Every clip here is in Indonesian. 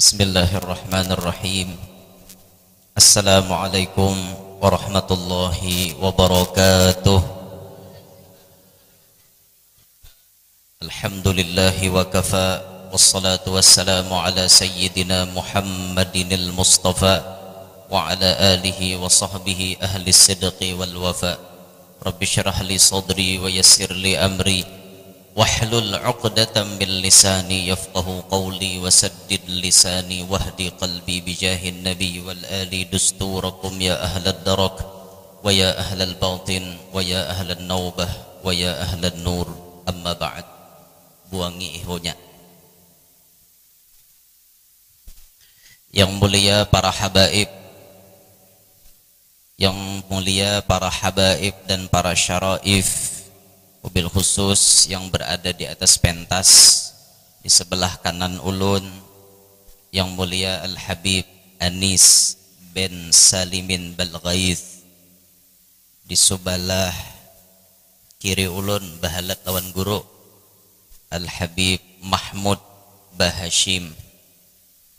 Bismillahirrahmanirrahim. Assalamualaikum warahmatullahi wabarakatuh. Alhamdulillahi wa kafa, wassalatu wassalamu ala sayyidina Muhammadinil Mustafa wa ala alihi wa sahbihi ahli sidqi wal wafa. Rabbi syrah li sadri wa yassir li amri wahlul 'uqdatam min lisani yafqahu qawli wasaddid lisani wahdi qalbi bijahin nabi wal ali dusturakum ya ahlad darak wa ya ahlal batin wa ya ahlan naubah wa ya ahlan nur. Amma ba'd. Buangi ihonya yang mulia para habaib, yang mulia para habaib dan para syaraif, mobil khusus yang berada di atas pentas di sebelah kanan ulun, yang mulia Al-Habib Anis bin Salimin Balghaith, di sebelah kiri ulun bahalat lawan guru Al-Habib Mahmud Bahashim,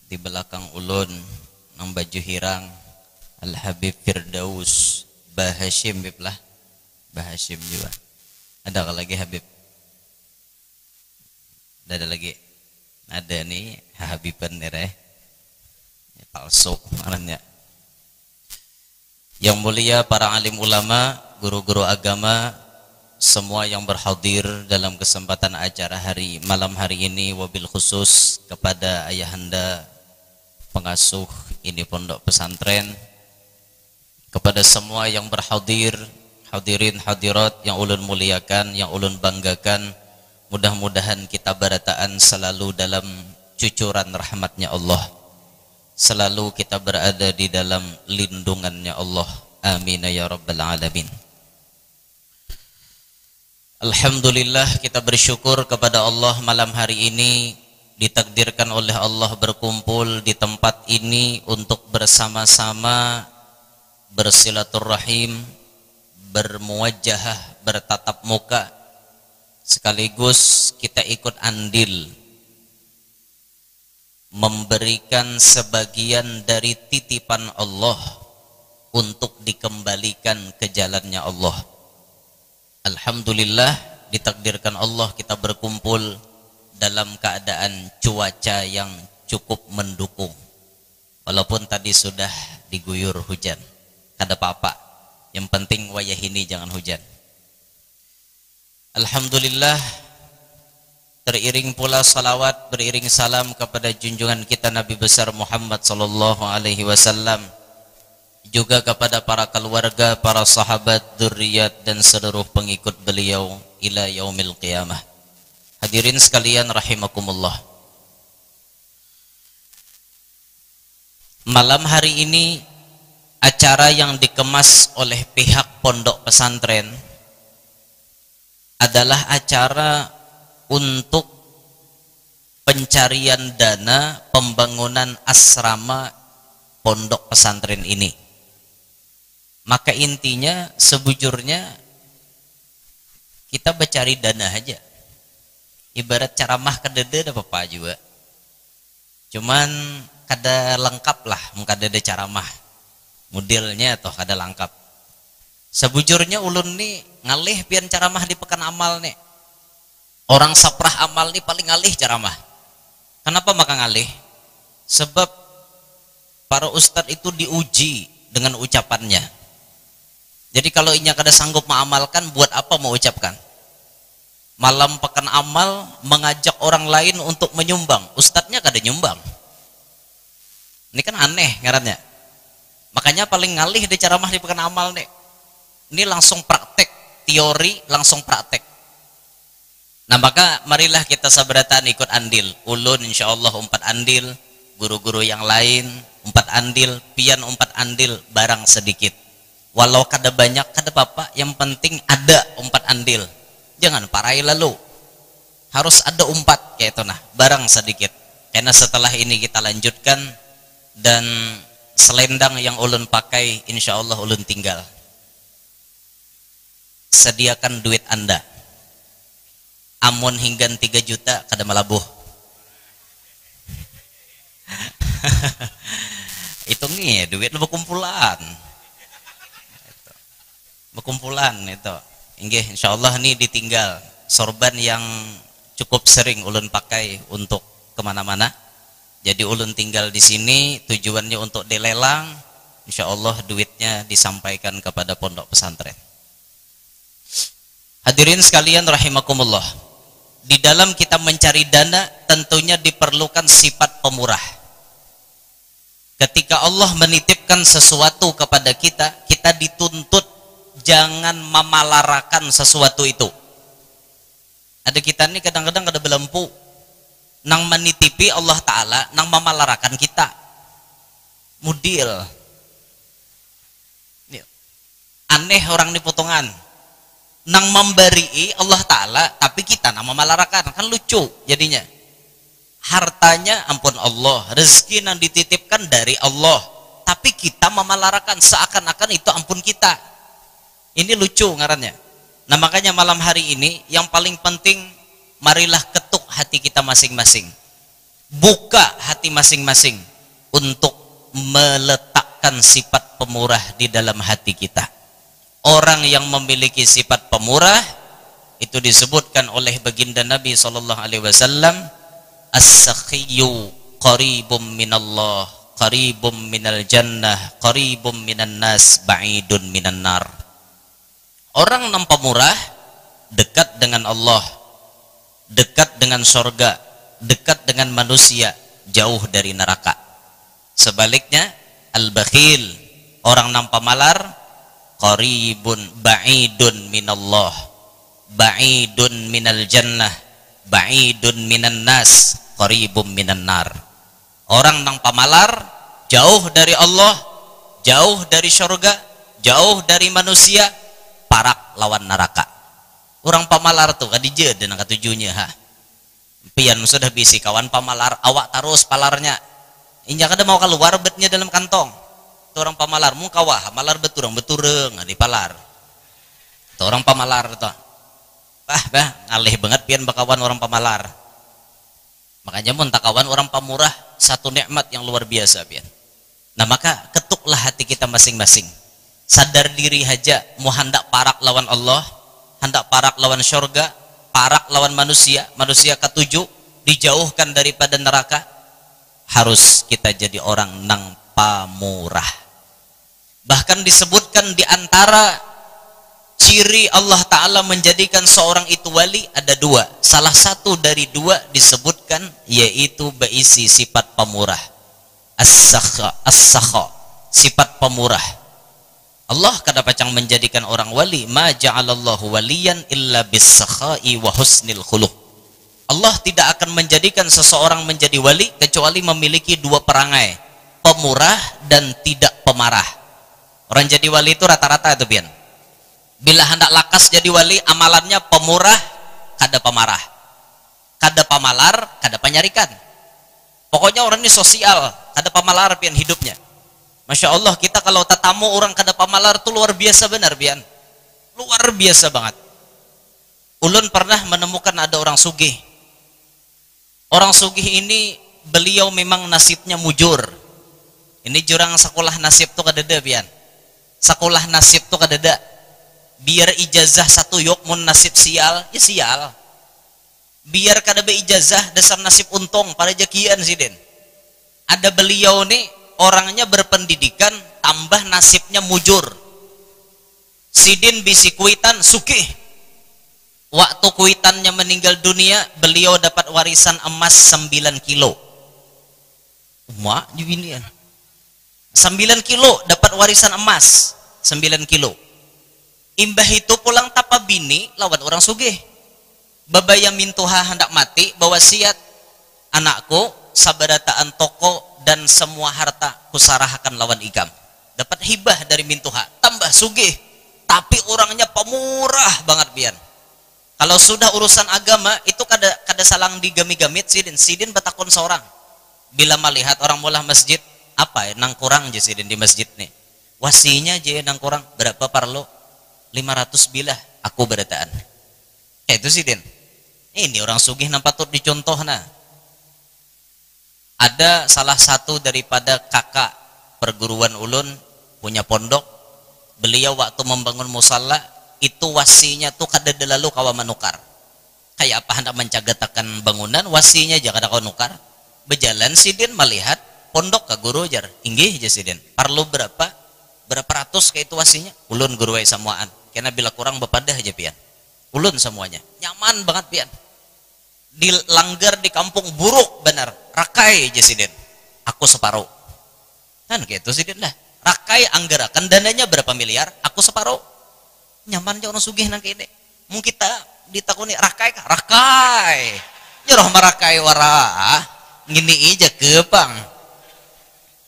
di belakang ulun nang baju hirang Al-Habib Firdaus Bahashim biblah Bahashim juga. Ada lagi Habib? Ada lagi? Ada nih Habiban nih, palsu maknanya. Yang mulia para alim ulama, guru-guru agama, semua yang berhadir dalam kesempatan acara malam hari ini, wabil khusus kepada ayahanda pengasuh ini pondok pesantren, kepada semua yang berhadir, hadirin hadirat yang ulun muliakan, yang ulun banggakan, mudah-mudahan kita barataan selalu dalam cucuran rahmatnya Allah, selalu kita berada di dalam lindungannya Allah. Amin ya rabbal alamin. Alhamdulillah, kita bersyukur kepada Allah malam hari ini ditakdirkan oleh Allah berkumpul di tempat ini untuk bersama-sama bersilaturrahim, bermuwajahah, bertatap muka, sekaligus kita ikut andil memberikan sebagian dari titipan Allah untuk dikembalikan ke jalannya Allah. Alhamdulillah, ditakdirkan Allah kita berkumpul dalam keadaan cuaca yang cukup mendukung, walaupun tadi sudah diguyur hujan. Kada apa-apa, yang penting wayah ini jangan hujan. Alhamdulillah, teriring pula salawat, beriring salam kepada junjungan kita Nabi besar Muhammad sallallahu alaihi wasallam, juga kepada para keluarga, para sahabat, dzurriyyat dan seluruh pengikut beliau ila yaumil qiyamah. Hadirin sekalian rahimakumullah. Malam hari ini acara yang dikemas oleh pihak pondok pesantren adalah acara untuk pencarian dana pembangunan asrama pondok pesantren ini. Maka intinya sebujurnya kita bercari dana aja. Ibarat ceramah kedede ada apa juga. Cuman kada lengkap lah, kada ada ceramah. Modelnya toh kada lengkap. Sebujurnya ulun nih ngalih pian ceramah di pekan amal nih. Orang saprah amal nih paling ngalih ceramah. Kenapa maka ngalih? Sebab para ustadz itu diuji dengan ucapannya. Jadi kalau inya kada sanggup mengamalkan, buat apa mau ucapkan? Malam pekan amal mengajak orang lain untuk menyumbang, ustadznya kada nyumbang. Ini kan aneh ngarannya. Makanya paling ngalih di ceramah di pekan amal nih. Ini langsung praktek, teori langsung praktek. Nah maka marilah kita sabaratan ikut andil. Ulun insyaallah 4 andil, guru-guru yang lain 4 andil, pian 4 andil barang sedikit. Walau kada banyak kada apa-apa, yang penting ada 4 andil. Jangan parai lalu. Harus ada 4 kayak itu nah, barang sedikit. Karena setelah ini kita lanjutkan, dan selendang yang ulun pakai insyaallah ulun tinggal. Sediakan duit Anda. Amun hingga 3 juta kada malabuh. Itu nih duit lu berkumpulan. Berkumpulan itu. Inggih insyaallah nih ditinggal sorban yang cukup sering ulun pakai untuk kemana-mana. Jadi ulun tinggal di sini tujuannya untuk dilelang, insya Allah duitnya disampaikan kepada pondok pesantren. Hadirin sekalian rahimakumullah, di dalam kita mencari dana tentunya diperlukan sifat pemurah. Ketika Allah menitipkan sesuatu kepada kita, kita dituntut jangan memalarakan sesuatu itu. Ada kita ini kadang-kadang ada belempu nang menitipi Allah Ta'ala nang memalarakan kita mudil aneh orang ini potongan nang memberi Allah Ta'ala tapi kita nang memalarakan, kan lucu jadinya. Hartanya ampun Allah, rezeki nang dititipkan dari Allah tapi kita memalarakan seakan-akan itu ampun kita. Ini lucu ngarannya. Nah makanya malam hari ini yang paling penting, marilah ketuk hati kita masing-masing, buka hati masing-masing untuk meletakkan sifat pemurah di dalam hati kita. Orang yang memiliki sifat pemurah itu disebutkan oleh baginda Nabi SAW, as-sakhiyyu qaribum minallah, qaribum minal jannah, qaribum minan nas, ba'idun minan nar. Orang yang pemurah dekat dengan Allah, dekat dengan surga, dekat dengan manusia, jauh dari neraka. Sebaliknya al-bakhil, orang yang pemalar, qaribun ba'idun minallah, ba'idun minal jannah, ba'idun minan nas, qaribun minan nar. Orang yang pemalar jauh dari Allah, jauh dari surga, jauh dari manusia, parak lawan neraka. Orang pamalar tuh kadije dan katujunya ha. Pian sudah bisi kawan pamalar, awak terus palarnya. Inya kada mau keluar betnya dalam kantong. Itu orang pamalar mu kawah, malar beturang betureng di palar. Itu orang pamalar tuh. Bah, ngalih banget pian bakawan orang pamalar. Makanya mun takawan orang pamurah satu nikmat yang luar biasa pian. Nah maka ketuklah hati kita masing-masing. Sadar diri aja, mau hendak parak lawan Allah, hendak parak lawan syurga, parak lawan manusia, manusia ketujuh, dijauhkan daripada neraka, harus kita jadi orang nang pamurah. Bahkan disebutkan di antara ciri Allah Ta'ala menjadikan seorang itu wali ada dua. Salah satu dari dua disebutkan yaitu berisi sifat pemurah. As-sakha, sifat pemurah. Allah kadang-kadang menjadikan orang wali, ma ja'alallahu waliyan illa bis-sakha'i wa husnil khuluq. Allah tidak akan menjadikan seseorang menjadi wali kecuali memiliki dua perangai, pemurah dan tidak pemarah. Orang jadi wali itu rata-rata itu pian. Bila hendak lakas jadi wali, amalannya pemurah kada pemarah, kada pamalar, kada penyarikan. Pokoknya orang ini sosial, kada pamalar pian hidupnya. Masya Allah, kita kalau tetamu orang kada pamalar tuh luar biasa benar pian, luar biasa banget. Ulun pernah menemukan ada orang sugih. Orang sugih ini beliau memang nasibnya mujur. Ini jurang sekolah nasib tuh kadada pian. Sekolah nasib tuh kadada. Biar ijazah satu yok mun nasib sial, ya sial. Biar kada be ijazah dasar nasib untung pada jakian siden. Ada beliau nih orangnya berpendidikan tambah nasibnya mujur. Sidin bisi kuitan sukih. Waktu kuitannya meninggal dunia, beliau dapat warisan emas 9 kilo. Mak dibinian. 9 kilo dapat warisan emas 9 kilo. Imbah itu pulang tapa bini lawan orang sugih. Babaya mintuha hendak mati bawa siat, anakku sabarataan toko dan semua harta kusarahkan lawan ikam. Dapat hibah dari mintuha, tambah sugih, tapi orangnya pemurah banget pian. Kalau sudah urusan agama itu kada salang digami-gamit sidin batakon seorang. Bila melihat orang mulah masjid, apa ya nang kurang je sidin di masjid nih. Wasinya je nang kurang berapa parlo? 500 bilah aku berataan. Itu sidin. Ini orang sugih nampak patut dicontoh nah. Ada salah satu daripada kakak perguruan ulun punya pondok, beliau waktu membangun musalla itu wasinya tuh kada lalu kawa menukar. Kayak apa hendak mencagatakan bangunan, wasinya jangan kau nukar. Berjalan sidin melihat pondok ke guru jar, inggih aja sidin. Perlu berapa ratus kayak itu wasinya. Ulun guru ai samuaan. Karena bila kurang bepadah aja pian. Ulun semuanya. Nyaman banget pian. Dilanggar di kampung buruk benar. Rakai aja sidin. Aku separuh. Kan gitu sidin lah. Rakai anggarakan dananya berapa miliar, aku separuh. Nyaman aja orang sugih nang kene. Mung kita ditakuni rakai kah? Rakai. Nyuruh marakai wara. Ngini aja kepang.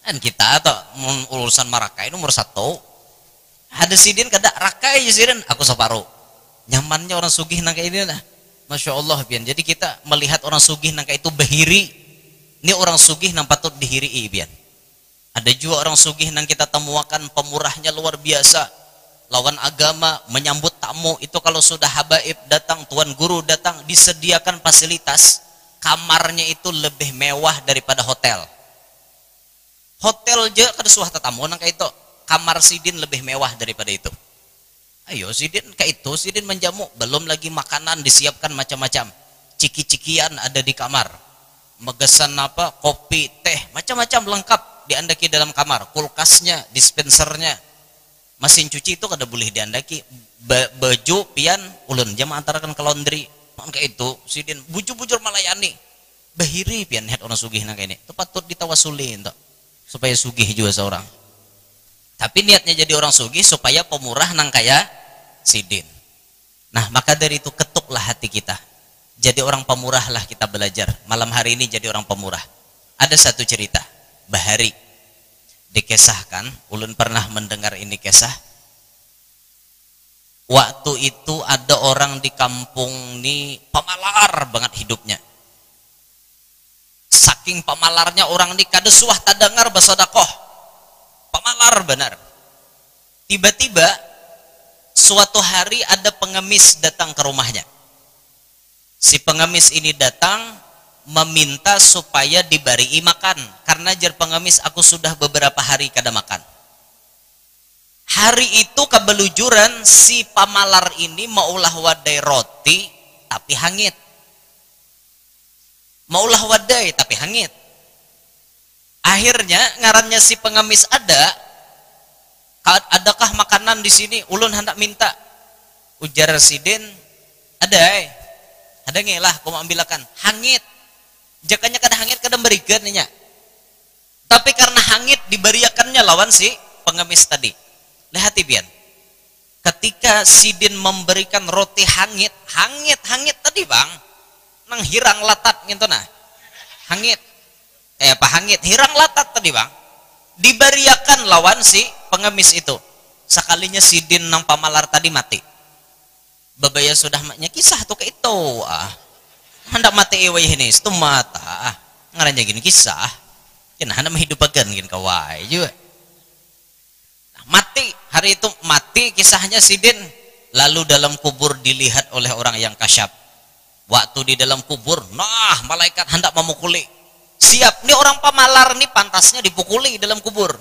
Dan kita atau urusan marakai nomor 1. Ada sidin kada rakai aja sidin, aku separuh. Nyamannya orang sugih nang kene lah. Masya Allah pian. Jadi kita melihat orang sugih nang kayak itu behiri. Ini orang sugih nang patut dihiri pian. Ada juga orang sugih nang kita temukan pemurahnya luar biasa. Lawan agama, menyambut tamu itu kalau sudah habaib datang, tuan guru datang, disediakan fasilitas. Kamarnya itu lebih mewah daripada hotel. Hotel je kada suah tetamu nang kayak itu. Kamar sidin lebih mewah daripada itu. Ayo sidin kayak itu, sidin menjamu, belum lagi makanan disiapkan macam-macam. Ciki-cikian ada di kamar. Megesan apa? Kopi, teh, macam-macam lengkap diandaki dalam kamar. Kulkasnya, dispensernya. Mesin cuci itu kada boleh diandaki. Baju pian ulun jam antarakan ke laundry. Kayak itu sidin bujur-bujur malayani. Bahiri pian head orang sugih nang kene. Itu patut ditawasuli ento. Supaya sugih juga seorang. Tapi niatnya jadi orang sugih supaya pemurah nang kaya sidin. Nah, maka dari itu ketuklah hati kita. Jadi orang pemurah lah kita belajar. Malam hari ini jadi orang pemurah. Ada satu cerita, Bahari. Dikesahkan, ulun pernah mendengar ini kisah. Waktu itu ada orang di kampung ini pamalar banget hidupnya. Saking pamalarnya orang ini kada suah tadengar bersedekah. Pamalar benar. Tiba-tiba suatu hari ada pengemis datang ke rumahnya. Si pengemis ini datang meminta supaya diberi makan karena jar pengemis aku sudah beberapa hari kada makan. Hari itu kebelujuran si pamalar ini maulah wadai roti tapi hangit. Maulah wadai tapi hangit. Akhirnya ngarannya si pengemis adakah makanan di sini? Ulun hendak minta. Ujar sidin, ada ngelah kau ambilakan hangit. Jakanya kada hangit kada berikan nya. Tapi karena hangit diberiakannya lawan si pengemis tadi. Lihat pian. Ketika sidin memberikan roti hangit tadi bang, nang hirang latat gitu nah. Hangit. Apa hangit? Hirang latat tadi bang. Diberiakan lawan si pengemis itu. Sekalinya sidin nang pamalar tadi mati. Babaya sudah maknya kisah tuh kayak itu. Hendak mati eway ini itu mata ngarannya gini kisah kena hendak menghidupakan gini kawai juga. Nah, mati hari itu mati kisahnya sidin lalu dalam kubur dilihat oleh orang yang kasyaf. Waktu di dalam kubur nah malaikat hendak memukuli. Siap nih orang pamalar nih pantasnya dipukuli dalam kubur.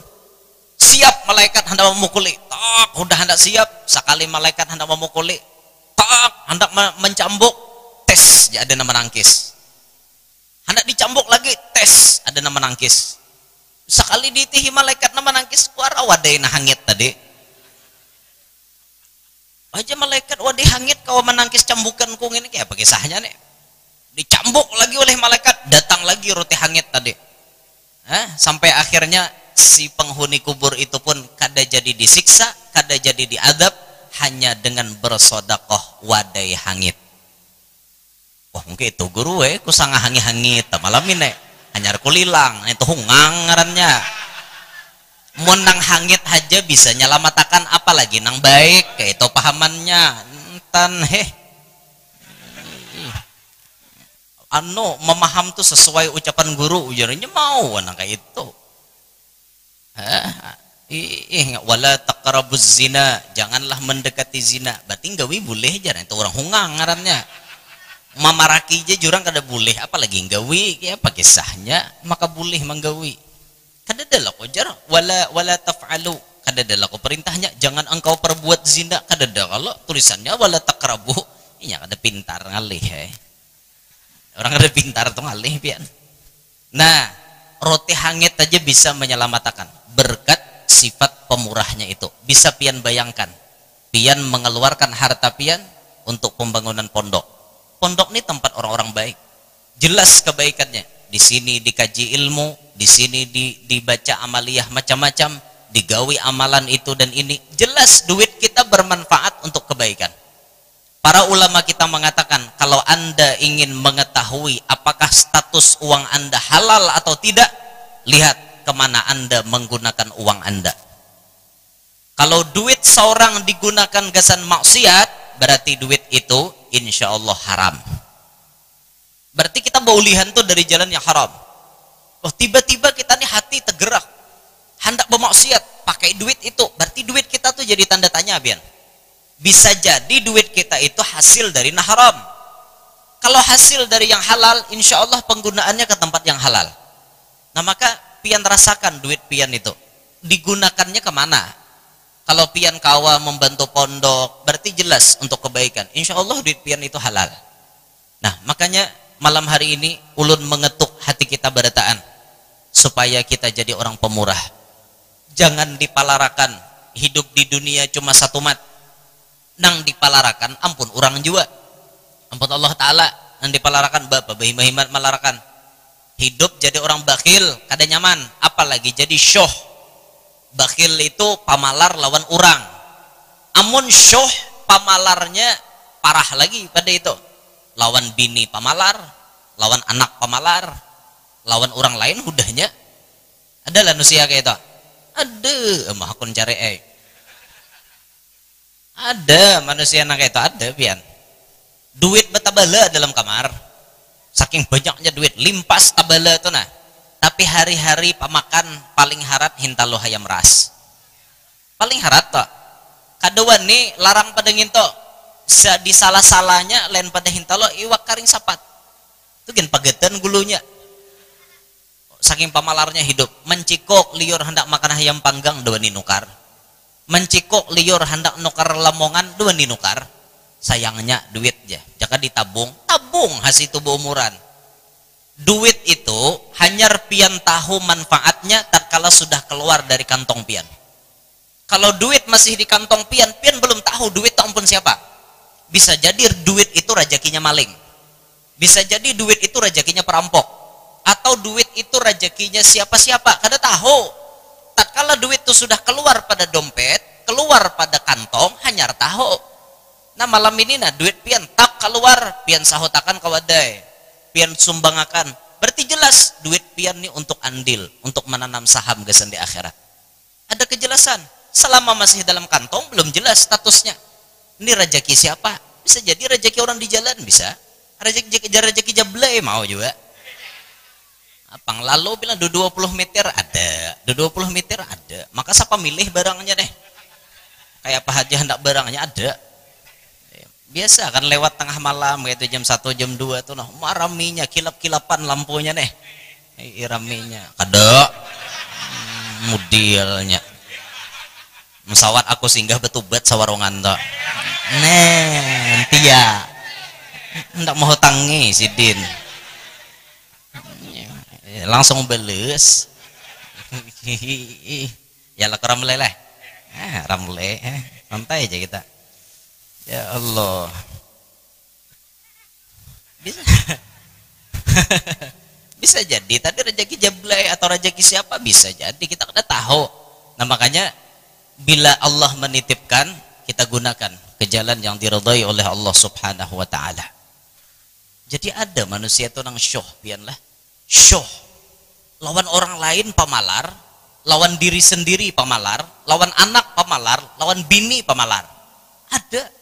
Siap malaikat hendak memukuli. Tak udah hendak siap sekali malaikat hendak memukuli. Tak hendak mencambuk. Tes ada nama nangkis. Hendak dicambuk lagi tes ada nama nangkis. Sekali ditihi malaikat nama nangkis kuara wadai na hangit tadi. Aja malaikat wadai hangit kau menangkis cambukan kung ini kayak apa kisahnya nih. Dicambuk lagi oleh malaikat datang lagi roti hangit tadi. Sampai akhirnya si penghuni kubur itu pun kada jadi disiksa, kada jadi diadab hanya dengan bersedekah wadai hangit. Wah mungkin itu guru ku sangat hangit malam ini hanyar kulilang itu hungang ngarannya. Menang hangit aja bisa nyalamatakan apalagi nang baik kayak itu pahamannya entan memaham tuh sesuai ucapan guru ujarnya mau nang kayak itu. Wala taqrabuz zina, janganlah mendekati zina. Berarti gawi boleh aja itu orang hungang ngarannya. Mamaraki aja jurang kada boleh, apalagi nggawi ya apa kisahnya, maka boleh menggawi. Kada adalah ko jar wala taf'alu, kada adalah ko perintahnya jangan engkau perbuat zina, kada ada. Kalau tulisannya wala taqrabu, inya kada pintar ngalih orang kada pintar tuh ngalih pian. Nah, roti hangit aja bisa menyelamatkan berkat sifat pemurahnya itu. Bisa pian bayangkan, pian mengeluarkan harta pian untuk pembangunan pondok. Pondok ini tempat orang-orang baik, jelas kebaikannya. Di sini dikaji ilmu, di sini dibaca amaliyah macam-macam, digawi amalan itu dan ini, jelas duit kita bermanfaat untuk kebaikan. Para ulama kita mengatakan, kalau Anda ingin mengetahui apakah status uang Anda halal atau tidak, lihat kemana Anda menggunakan uang Anda. Kalau duit seorang digunakan gasan maksiat, berarti duit itu insya Allah haram. Berarti kita baulihan tuh dari jalan yang haram. Oh, tiba-tiba kita nih hati tergerak, hendak bermaksiat, pakai duit itu, berarti duit kita tuh jadi tanda tanya, Bian. Bisa jadi duit kita itu hasil dari yang haram. Kalau hasil dari yang halal, insya Allah penggunaannya ke tempat yang halal. Nah, maka pian rasakan duit pian itu digunakannya kemana. Kalau pian kawa membantu pondok, berarti jelas untuk kebaikan. Insya Allah duit pian itu halal. Nah, makanya malam hari ini ulun mengetuk hati kita berataan supaya kita jadi orang pemurah. Jangan dipalarakan hidup di dunia cuma satu mat. Nang dipalarakan ampun orang jua. Ampun Allah Ta'ala nang dipalarakan bapak bahimahimat malarakan. Hidup jadi orang bakhil kada nyaman, apalagi jadi syuh. Bakhil itu pamalar lawan orang. Amun syuh pamalarnya parah lagi pada itu. Lawan bini pamalar, lawan anak pamalar, lawan orang lain udahnya. Ada lah manusia kayak itu. Ada, emang aku cari Ada manusia yang kayak itu, ada pian. Duit betabala dalam kamar. Saking banyaknya duit, limpas tabala itu nah. Tapi hari-hari pamakan paling harat hintalo hayam ras. Paling harat toh. Kaduan nih larang pada nginto. Di salah-salahnya lain pada hintalo iwak karing sapat. Itu gen pagetan gulunya. Saking pamalarnya hidup. Mencikok liur hendak makan ayam panggang dua ninukar. Mencikok liur hendak nukar lamongan dua ninukar. Sayangnya duit aja. Jangan ditabung. Tabung hasil tubuh umuran. Duit itu hanya pian tahu manfaatnya tatkala sudah keluar dari kantong pian. Kalau duit masih di kantong pian, pian belum tahu duit tak ampun siapa. Bisa jadi duit itu rezekinya maling. Bisa jadi duit itu rezekinya perampok. Atau duit itu rezekinya siapa-siapa, kada tahu. Tatkala duit itu sudah keluar pada dompet, keluar pada kantong, hanya tahu. Nah malam ini nah duit pian tak keluar, pian sahotakan kawadai. Pian sumbangakan, berarti jelas duit pian ini untuk andil, untuk menanam saham gesan di akhirat. Ada kejelasan. Selama masih dalam kantong belum jelas statusnya. Ini rezeki siapa? Bisa jadi rezeki orang di jalan, bisa. Rezeki jablay mau juga. Apang lalu bilang 20 meter ada, 20 meter ada. Maka siapa milih barangnya deh? Kayak apa aja hendak barangnya ada. Biasa kan lewat tengah malam gitu jam 1 jam 2 tuh nah raminya kilap-kilapan lampunya nih. Raminya kada mudilnya. Mesawat aku singgah betubat sawarongan to. Nanti ya. Ndak mau tangi si Din. Langsung beles. Ya lah ramle lah. Ramle. Santai aja kita. Ya Allah. Bisa. Bisa jadi tadi rezeki jablay atau rezeki siapa bisa jadi kita kada tahu. Nah makanya bila Allah menitipkan kita gunakan ke jalan yang diridhai oleh Allah Subhanahu wa taala. Jadi ada manusia itu nang syuh pian lah. Syuh. Lawan orang lain pamalar, lawan diri sendiri pamalar, lawan anak pamalar, lawan bini pamalar. Ada.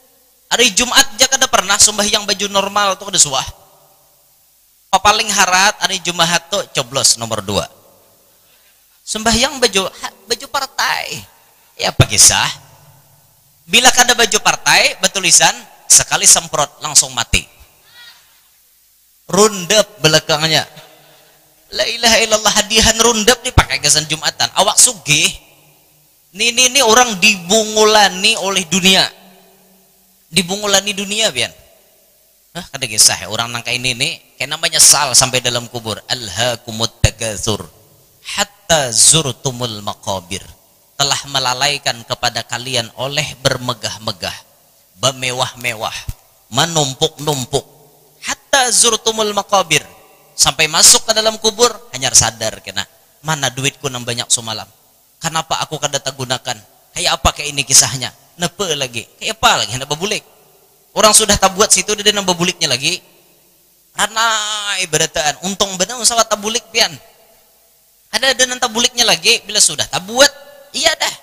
Hari Jumat aja kada pernah sembahyang baju normal tuh kada suah. Paling harat hari Jumat tuh coblos nomor 2. Sembahyang baju partai. Ya apa kisah? Bila kada baju partai bertulisan sekali semprot langsung mati. rundep belakangnya. La ilaha illallah, hadiah rundep dipakai gasan Jumatan. Awak sugih. Ini orang dibungulani oleh dunia. Dibungulani dunia pian. Kada kisah ya, orang nangka ini kayak namanya sal sampai dalam kubur. Alhaakumut takatsur hatta zurtumul maqabir. Telah melalaikan kepada kalian oleh bermegah-megah, bermewah-mewah, menumpuk-numpuk. Hatta zurtumul maqabir, sampai masuk ke dalam kubur hanya sadar kena mana duitku nang banyak semalam. Kenapa aku kada gunakan? Kayak apa kayak ini kisahnya? Nepe lagi. Kayak apa lagi hendak bebulik? Orang sudah tabuat situ dia nambah buliknya lagi. Karena ibarataan untung benar usah tabulik pian. Ada nambah buliknya lagi bila sudah tabuat. Iya dah.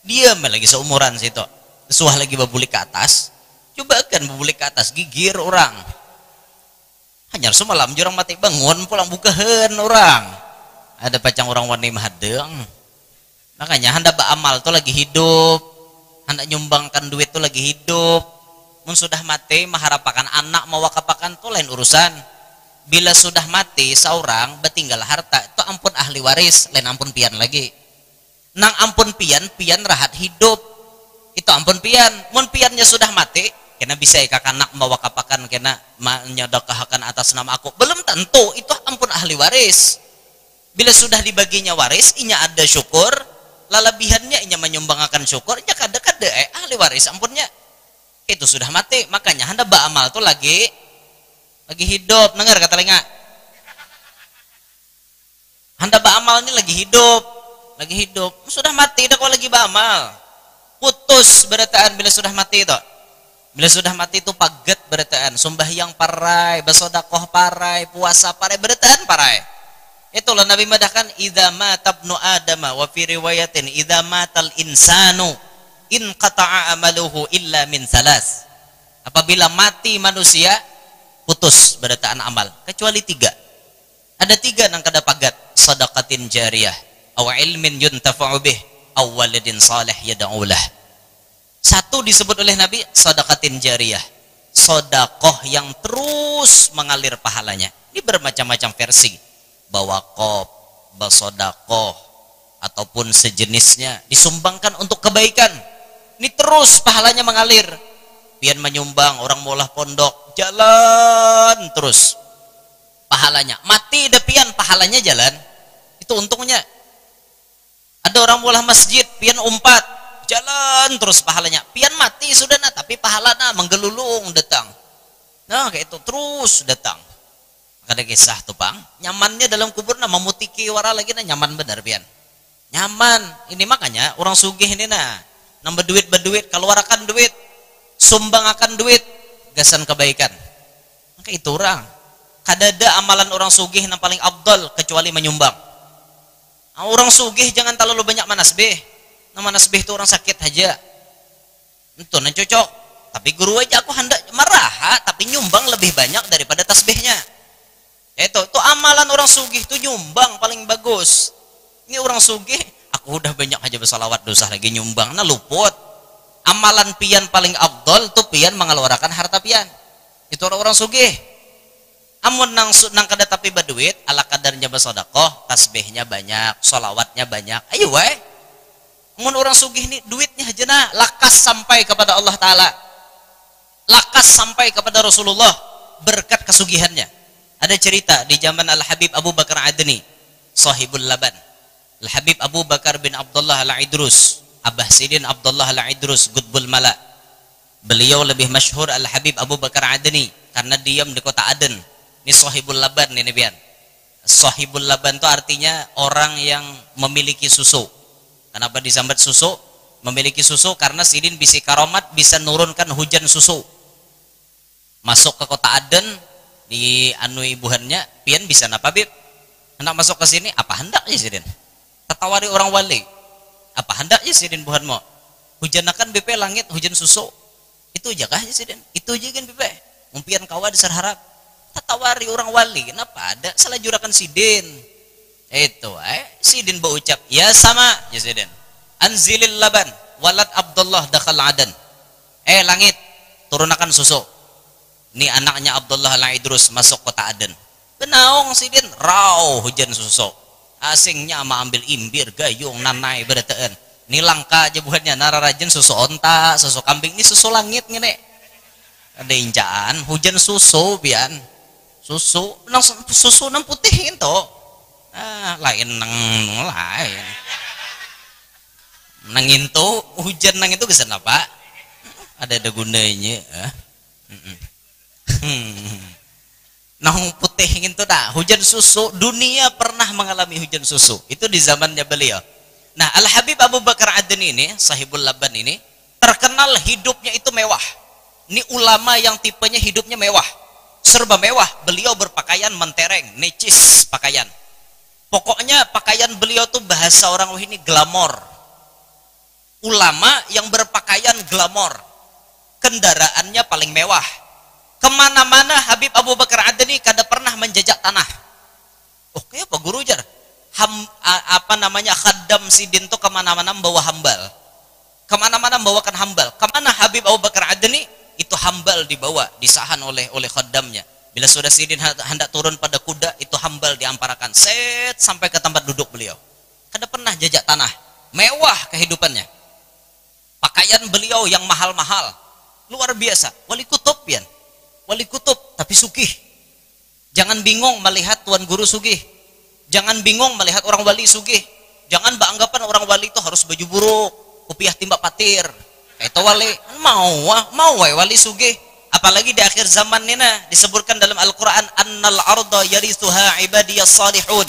Diam lagi seumuran situ. Suah lagi bebulik ke atas. Coba kan bebulik ke atas gigir orang. Hanya semalam jurang mati bangun pulang bukahan orang. Ada pacang orang wani mahadeng. Makanya hendak beramal tuh lagi hidup. Hendak nyumbangkan duit tuh lagi hidup. Mun sudah mati maharapakan anak mawakapakan tuh lain urusan. Bila sudah mati seorang betinggal harta itu ampun ahli waris, lain ampun pian lagi. Nang ampun pian rahat hidup. Itu ampun pian. Mun piannya sudah mati, kena bisa ikak anak mawakapakan kena menyedekahkan atas nama aku. Belum tentu itu ampun ahli waris. Bila sudah dibaginya waris, inya ada syukur, lalabihannya inya menyumbangkan syukur, inya kada ahli waris ampunnya. Itu sudah mati, makanya hendak beramal tuh lagi hidup. Dengar kata telinga, hendak beramal ini lagi hidup, sudah mati dah kau lagi beramal, putus berataan bila sudah mati itu. Bila sudah mati itu paget berataan, sembahyang parai, bersedekah parai, puasa parai, berataan parai. Itulah Nabi madahkan idza mata ibnu adama wa fi riwayatin idza matal insanu in qata'a amaluhu illa min salas. Apabila mati manusia putus berataan amal kecuali 3. Ada 3 nang kada pagat, sadaqatin jariyah aw ilmin yuntafa'u bih aw waladin salih yad'u lah. Satu disebut oleh Nabi sadaqatin jariyah, sedekah yang terus mengalir pahalanya. Ini bermacam-macam versi. Bawaqaf, basedekah ataupun sejenisnya disumbangkan untuk kebaikan. Ini terus pahalanya mengalir. Pian menyumbang orang molah pondok, jalan terus pahalanya. Mati depian pahalanya jalan. Itu untungnya. Ada orang molah masjid, pian umpat, jalan terus pahalanya. Pian mati sudah nah, tapi pahalana menggelulung datang. Nah, kayak itu terus datang. Ada kisah tuh pang, nyamannya dalam kubur nah memutiki wara lagi nah nyaman benar pian. Nyaman. Ini makanya orang sugih ini nah nambah duit keluarkan duit, sumbang akan duit, gasan kebaikan. Maka itu orang kadada amalan orang sugih yang paling abdol kecuali menyumbang. Orang sugih jangan terlalu banyak manasbih. Nama manasbih itu orang sakit aja. Itu yang cocok. Tapi guru aja aku hendak marah, tapi nyumbang lebih banyak daripada tasbihnya. Itu amalan orang sugih itu nyumbang paling bagus. Ini orang sugih, aku udah banyak aja bersalawat dosa lagi nyumbang, nah luput. Amalan pian paling abdol tuh pian mengeluarkan harta pian. Itu orang-orang sugih. Amun nang kada tapi berduit, ala kadarnya bersedekah, tasbihnya banyak, salawatnya banyak. Ayo wae. Amun orang sugih nih duitnya aja nah lakas sampai kepada Allah Taala. Lakas sampai kepada Rasulullah berkat kesugihannya. Ada cerita di zaman Al-Habib Abu Bakar Adni, Sahibul Laban. Al-Habib Abu Bakar bin Abdullah Al-Idrus, Abah Sidin Abdullah Al-Idrus Gutbul Mala. Beliau lebih masyhur Al-Habib Abu Bakar Adni karena diam di kota Aden. Ini Sahibul Laban ini pian. Sahibul Laban itu artinya orang yang memiliki susu. Kenapa disambat susu? Memiliki susu karena Sidin bisi karomat bisa nurunkan hujan susu. Masuk ke kota Aden di anu ibuhannya, pian bisa napa bib? Hendak masuk ke sini apa hendak ya Sidin? Tatawari orang wali. Apa hendak ya Sidin buhanmu? Hujanakan BP langit hujan susu. Itu aja kah ya Sidin? Itu aja kan BP. Mumpian kawa dasar harap. Tatawari orang wali. Kenapa ada salah jurakan Sidin? Itu Sidin berucap, ya sama ya Sidin. Anzilil laban walad Abdullah dakhal Adan. Langit turunkan susu. Ini anaknya Abdullah Al-Idrus masuk kota Aden. Benaong sidin raw hujan susu. Asingnya ama ambil imbir gayung nanai bereteen. Ini langka aja buatnya nararajen susu onta, susu kambing, ini susu langit ngene. Ada injaan hujan susu bian. Susu nang putih itu. Lain nang lain. Nang itu hujan nang itu kesan apa? Ada gunanya. Nang putih itu dah hujan susu. Dunia pernah mengalami hujan susu. Itu di zamannya beliau. Nah, Al-Habib Abu Bakar Adni ini, Sahibul Laban ini, terkenal hidupnya itu mewah. Ini ulama yang tipenya hidupnya mewah. Serba mewah. Beliau berpakaian mentereng, necis pakaian. Pokoknya pakaian beliau tuh bahasa orang ini glamor. Ulama yang berpakaian glamor. Kendaraannya paling mewah. Kemana-mana Habib Abu Bakar Adni kada pernah menjejak tanah. Oh, kayak apa guru jar? Khaddam sidin tuh kemana-mana membawa hambal. Kemana-mana membawakan hambal. Kemana Habib Abu Bakar Adni itu hambal dibawa, disahan oleh khaddamnya. Bila sudah sidin hendak turun pada kuda, itu hambal diamparakan set sampai ke tempat duduk beliau. Kada pernah jejak tanah. Mewah kehidupannya. Pakaian beliau yang mahal-mahal, luar biasa. Wali kutub pian. Wali kutub tapi sugih. Jangan bingung melihat tuan guru sugih. Jangan bingung melihat orang wali sugih. Jangan beranggapan orang wali itu harus baju buruk, kopiah timbak patir. Itu wali mau wali sugih. Apalagi di akhir zaman ini disebutkan dalam Al-Qur'an annal arda yarithuha ibadiyas salihun.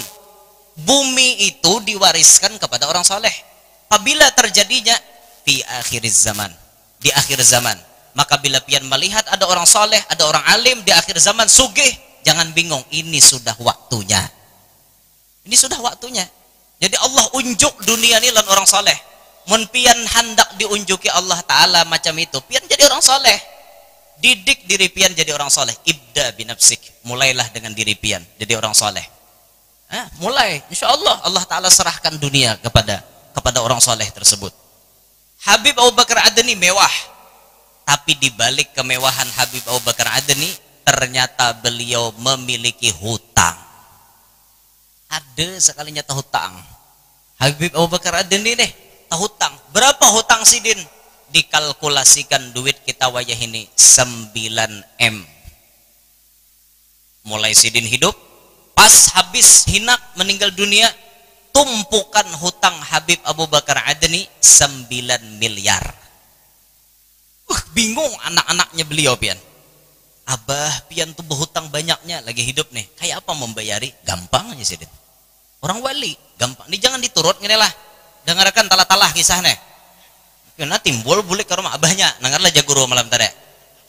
Bumi itu diwariskan kepada orang saleh. Apabila terjadinya di akhir zaman, di akhir zaman, maka bila pian melihat ada orang saleh, ada orang alim di akhir zaman sugih, jangan bingung, ini sudah waktunya. Ini sudah waktunya. Jadi Allah unjuk dunia ini lan orang saleh. Mun pian hendak diunjuki Allah Ta'ala macam itu, pian jadi orang saleh. Didik diri pian jadi orang saleh. Ibda binafsik. Mulailah dengan diri pian jadi orang saleh. Mulai, insya Allah Allah Ta'ala serahkan dunia kepada orang saleh tersebut. Habib Abu Bakar Adni mewah. Tapi di balik kemewahan Habib Abu Bakar Adni, ternyata beliau memiliki hutang. Ada sekalinya tahu hutang. Habib Abu Bakar Adni deh tahu hutang. Berapa hutang sidin? Dikalkulasikan duit kita wajah ini 9M. Mulai sidin hidup, pas habis hinak meninggal dunia, tumpukan hutang Habib Abu Bakar Adni 9 miliar. Bingung anak-anaknya beliau pian. Abah pian tuh berhutang banyaknya, lagi hidup nih. Kayak apa membayari? Gampang aja sidin. Orang wali gampang. Ini jangan diturut ngene lah. Dengarkan talah-talah kisahnya. Karena timbul bulik ke rumah abahnya. Dengarlah jaguru malam tadi.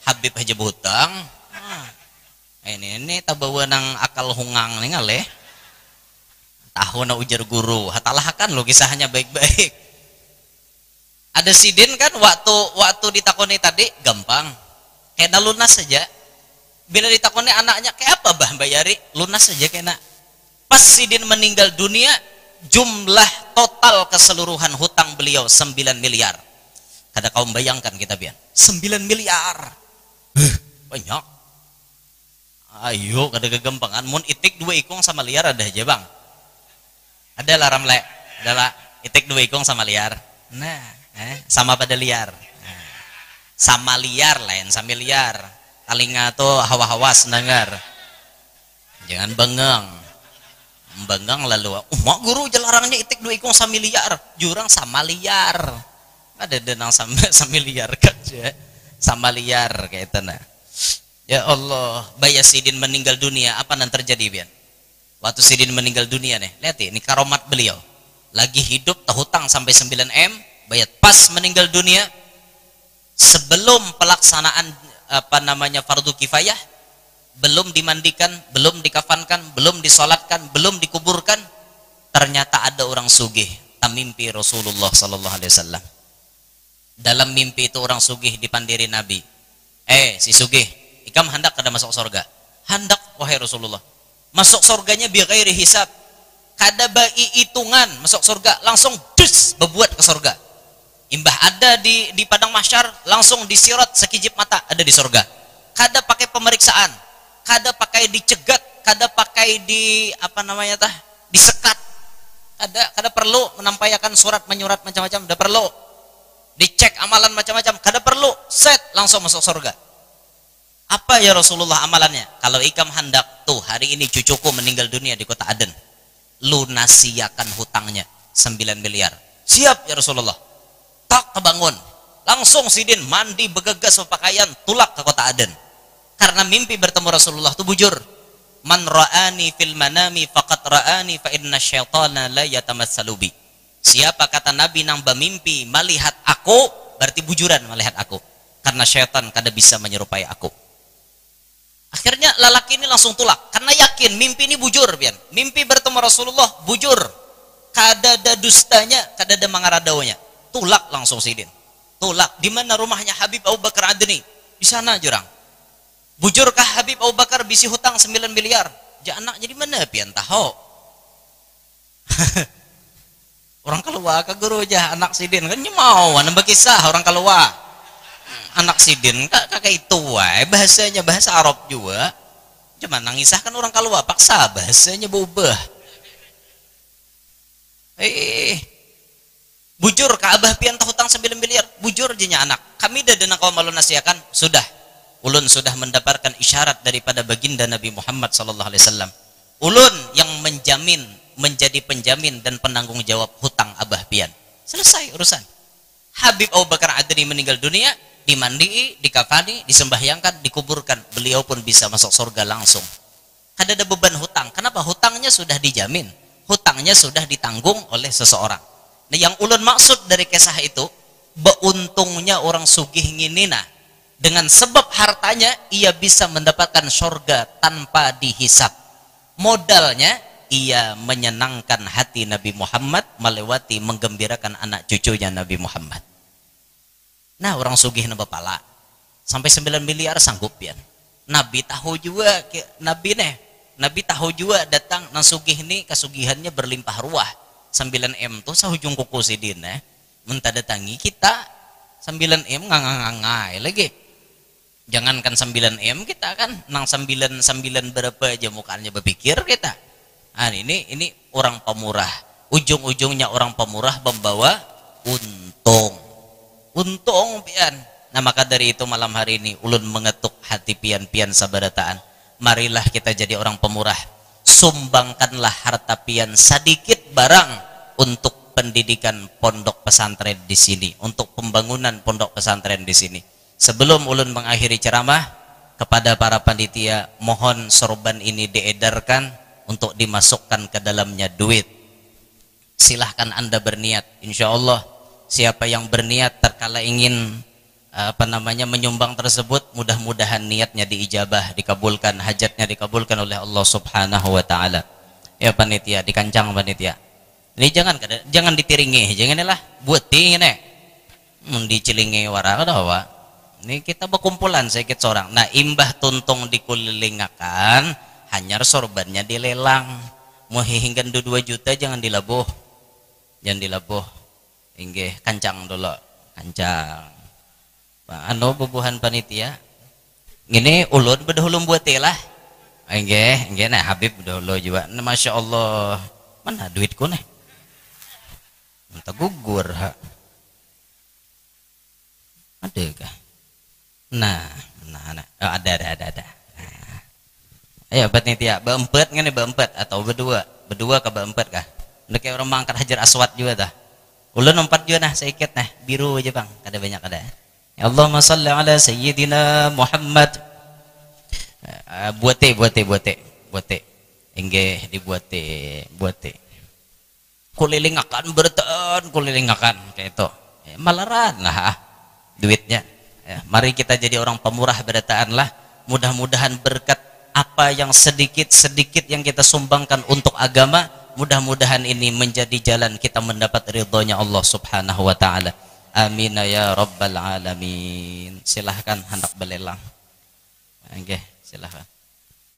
Habib aja berhutang. Ini tabawa nang akal hungang nih ngaleh. Tahu na ujar guru. Hatalah kan lo kisahnya baik-baik. Ada sidin kan waktu ditakoni tadi gampang. Kena lunas saja. Bila ditakoni anaknya kayak apa bah bayari? Lunas saja kena. Pas sidin meninggal dunia, jumlah total keseluruhan hutang beliau 9 miliar. Kada kau bayangkan kita pian. 9 miliar. Banyak. Ayo kada kegampangan. Mun itik 2 ikung sama liar ada aja bang. Ada lah ramle. Adalah itik 2 ikung sama liar. Nah, sama pada liar. Sama liar lain sama liar. Talinga tuh hawa-hawas dengar. Jangan bengeng lalu mak guru jelarangnya itik 2 ikung sama liar, jurang sama liar. Ada denang sama liar kan ya. Sama liar kayak itu nah. Ya Allah, Bayas Sidin meninggal dunia, apa yang terjadi pian? Waktu Sidin meninggal dunia nih, lihat ini karomat beliau. Lagi hidup terhutang sampai 9M, bayat pas meninggal dunia sebelum pelaksanaan fardu kifayah, belum dimandikan, belum dikafankan, belum disolatkan, belum dikuburkan, ternyata ada orang sugih tamimpi Rasulullah sallallahu alaihi wasallam. Dalam mimpi itu orang sugih dipandiri Nabi. Si sugih, ikam hendak kada masuk surga? Hendak wahai Rasulullah. Masuk surganya bi ghairi hisab. Kada bai hitungan masuk surga, langsung dus berbuat ke surga. Imbah ada di padang mahsyar, langsung disirat sekijip mata ada di surga. kada pakai pemeriksaan, kada pakai dicegat, kada pakai disekat, kada perlu menampaikan surat menyurat macam-macam, kada perlu dicek amalan macam-macam, kada perlu, set langsung masuk surga. Apa ya Rasulullah amalannya? Kalau ikam hendak tuh hari ini cucuku meninggal dunia di kota Aden, lunasiakan hutangnya 9 miliar. Siap ya Rasulullah. Tak kebangun, langsung sidin mandi begegas berpakaian tulak ke kota Aden. Karena mimpi bertemu Rasulullah itu bujur. Man ra'ani fil manami faqad ra'ani fa inna syaitana la yatamassalu bi. Siapa kata Nabi nang bermimpi melihat aku, berarti bujuran melihat aku. Karena syaitan kada bisa menyerupai aku. Akhirnya lelaki ini langsung tulak karena yakin mimpi ini bujur, pian. Mimpi bertemu Rasulullah bujur. Kada ada dustanya, kada ada mangaradaunya. Tulak langsung sidin. Tulak. Di mana rumahnya Habib Abu Bakar Adni? Di sana jurang. Bujurkah Habib Abu Bakar bisi hutang 9 miliar? Ja anak jadi mana pian tahu? Orang keluar ke guru aja anak sidin kan mau nambah kisah orang keluar. Anak sidin kakak itu bahasanya bahasa Arab juga. Cuma nangisahkan orang keluar paksa bahasanya berubah. Bujur ke abah pian hutang 9 miliar, bujur jenya anak. Kami dah dana kaum malun nasihakan, sudah. Ulun sudah mendapatkan isyarat daripada baginda Nabi Muhammad sallallahu alaihi wasallam. Ulun yang menjamin, menjadi penjamin dan penanggung jawab hutang abah pian. Selesai urusan. Habib Abu Bakar Adni meninggal dunia, dimandi, dikafani, disembahyangkan, dikuburkan. Beliau pun bisa masuk surga langsung. Kada ada beban hutang. Kenapa? Hutangnya sudah dijamin. Hutangnya sudah ditanggung oleh seseorang. Nah, yang ulun maksud dari kisah itu, beuntungnya orang sugih nginina. Dengan sebab hartanya, ia bisa mendapatkan surga tanpa dihisap. Modalnya, ia menyenangkan hati Nabi Muhammad melewati menggembirakan anak cucunya Nabi Muhammad. Nah, orang sugih na bapala. Sampai 9 miliar sanggup ya. Nabi tahu juga, Nabi tahu juga datang nang sugih ini kasugihannya berlimpah ruah. 9M tuh sahujung kuku sidin minta datangi kita 9M ngangai lagi. Jangankan 9M kita kan nang 99 berapa aja mukanya berpikir kita. Nah, ini orang pemurah. Ujung-ujungnya orang pemurah membawa untung. Untung pian. Nah, maka dari itu malam hari ini ulun mengetuk hati pian-pian sabarataan. Marilah kita jadi orang pemurah. Sumbangkanlah harta pian sedikit barang untuk pendidikan pondok pesantren di sini, untuk pembangunan pondok pesantren di sini. Sebelum ulun mengakhiri ceramah, kepada para panitia mohon sorban ini diedarkan untuk dimasukkan ke dalamnya duit. Silahkan Anda berniat. Insya Allah siapa yang berniat terkala ingin menyumbang tersebut, mudah-mudahan niatnya diijabah, dikabulkan, hajatnya dikabulkan oleh Allah Subhanahu wa taala. Ya panitia, dikancang panitia. Ini jangan ditiringi, janganlah buat tinggi dicilingi wara kadawa. Ini kita berkumpulan sedikit seorang. Nah, imbah tuntung dikulilingakan, hanyar sorbannya dilelang. Mau hingga 2 juta jangan dilabuh. Jangan dilabuh. Inggih, kancang dulu. Kancang. Anu bubuhan panitia. Ini ulun bedahulu buat lah. Inggih, nah Habib bedahulu juga. Nah, Masya Allah. Mana duitku nih? Entah gugur. Ada kah? Nah. Oh, ada. Nah. Ayo panitia, beempat nih beempat atau berdua ke beempat kah? Udah kayak orang mangkat Hajar Aswad juga dah. Ulun 4 juga nah, sedikit nah, biru aja bang, kada banyak kada. Ya Allahumma salli ala sayyidina Muhammad. Buate. Inggih dibuate. Kulilingakan bertaan, kulilingakan kayak itu. Malaran lah duitnya. Ya, mari kita jadi orang pemurah berdataan lah. Mudah-mudahan berkat apa yang sedikit yang kita sumbangkan untuk agama, mudah-mudahan ini menjadi jalan kita mendapat ridhonya Allah Subhanahu wa taala. Amin ya rabbal alamin. Silahkan hendak belelang. Oke, silahkan.